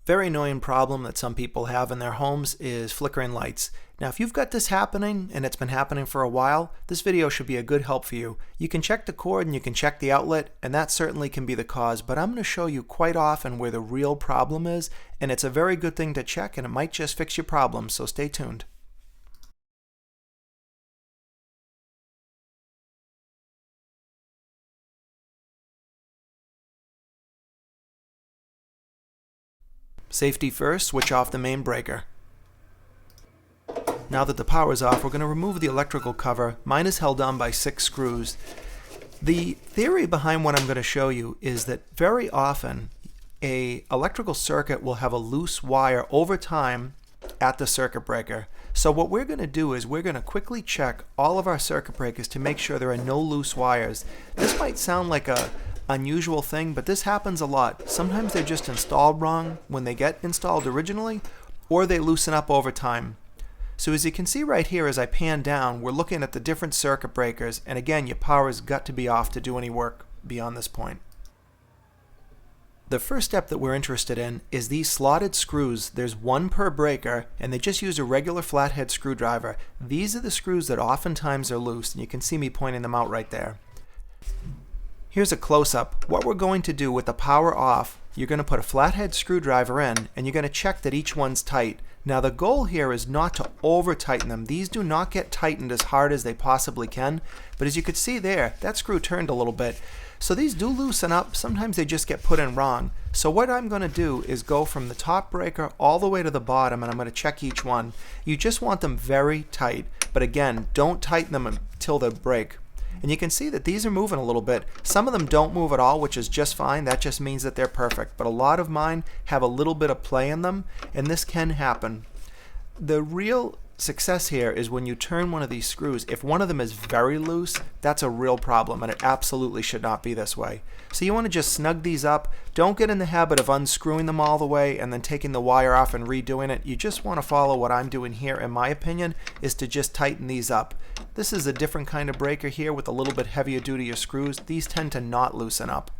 Very annoying problem that some people have in their homes is flickering lights. Now if you've got this happening and it's been happening for a while, this video should be a good help for you. You can check the cord and you can check the outlet, and that certainly can be the cause, but I'm going to show you quite often where the real problem is, and it's a very good thing to check, and it might just fix your problem, so stay tuned. Safety first, switch off the main breaker. Now that the power is off, we're going to remove the electrical cover. Mine is held on by 6 screws. The theory behind what I'm going to show you is that very often an electrical circuit will have a loose wire over time at the circuit breaker. So what we're going to do is we're going to quickly check all of our circuit breakers to make sure there are no loose wires. This might sound like a unusual thing, but this happens a lot. Sometimes they're just installed wrong when they get installed originally, or they loosen up over time. So as you can see right here, as I pan down, we're looking at the different circuit breakers, and again, your power has got to be off to do any work beyond this point. The first step that we're interested in is these slotted screws. There's one per breaker, and they just use a regular flathead screwdriver. These are the screws that oftentimes are loose, and you can see me pointing them out right there. Here's a close-up. What we're going to do with the power off, you're going to put a flathead screwdriver in, and you're going to check that each one's tight. Now the goal here is not to over-tighten them. These do not get tightened as hard as they possibly can, but as you could see there, that screw turned a little bit. So these do loosen up. Sometimes they just get put in wrong. So what I'm going to do is go from the top breaker all the way to the bottom, and I'm going to check each one. You just want them very tight, but again, don't tighten them until they break. And you can see that these are moving a little bit. Some of them don't move at all, which is just fine. That just means that they're perfect. But a lot of mine have a little bit of play in them, and this can happen. The real success here is when you turn one of these screws. If one of them is very loose, that's a real problem, and it absolutely should not be this way. So you want to just snug these up. Don't get in the habit of unscrewing them all the way and then taking the wire off and redoing it. You just want to follow what I'm doing here, in my opinion, is to just tighten these up. This is a different kind of breaker here with a little bit heavier duty of screws. These tend to not loosen up.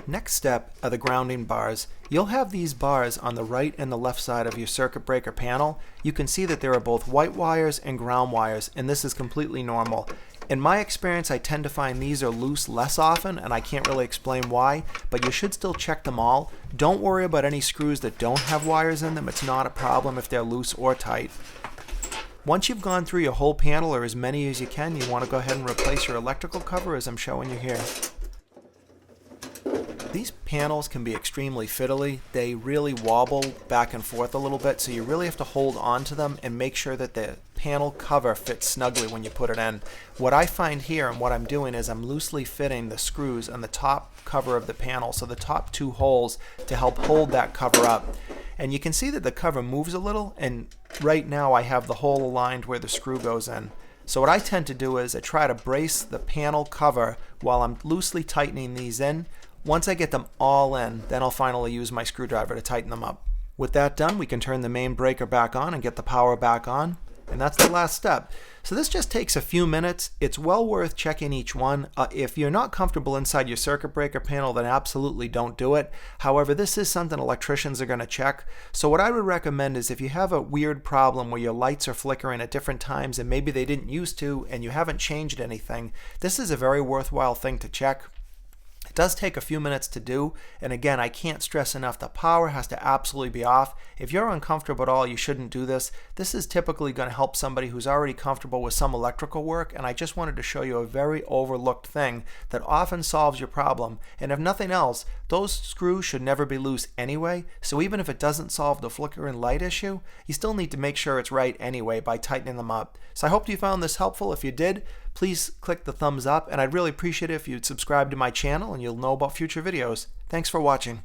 Next step are the grounding bars. You'll have these bars on the right and the left side of your circuit breaker panel. You can see that there are both white wires and ground wires, and this is completely normal. In my experience, I tend to find these are loose less often, and I can't really explain why, but you should still check them all. Don't worry about any screws that don't have wires in them. It's not a problem if they're loose or tight. Once you've gone through your whole panel, or as many as you can, you want to go ahead and replace your electrical cover as I'm showing you here. These panels can be extremely fiddly. They really wobble back and forth a little bit, so you really have to hold on to them and make sure that the panel cover fits snugly when you put it in. What I find here, and what I'm doing, is I'm loosely fitting the screws on the top cover of the panel, so the top 2 holes, to help hold that cover up. And you can see that the cover moves a little, and right now I have the hole aligned where the screw goes in. So what I tend to do is I try to brace the panel cover while I'm loosely tightening these in. Once I get them all in, then I'll finally use my screwdriver to tighten them up. With that done, we can turn the main breaker back on and get the power back on, and that's the last step. So this just takes a few minutes. It's well worth checking each one. If you're not comfortable inside your circuit breaker panel, then absolutely don't do it. However, this is something electricians are going to check. So what I would recommend is if you have a weird problem where your lights are flickering at different times and maybe they didn't used to and you haven't changed anything, this is a very worthwhile thing to check. It does take a few minutes to do, and again, I can't stress enough, the power has to absolutely be off. If you're uncomfortable at all, you shouldn't do this. This is typically going to help somebody who's already comfortable with some electrical work, and I just wanted to show you a very overlooked thing that often solves your problem. And if nothing else, those screws should never be loose anyway, so even if it doesn't solve the flickering light issue, you still need to make sure it's right anyway by tightening them up. So I hope you found this helpful. If you did, please click the thumbs up, and I'd really appreciate it if you'd subscribe to my channel and you'll know about future videos. Thanks for watching.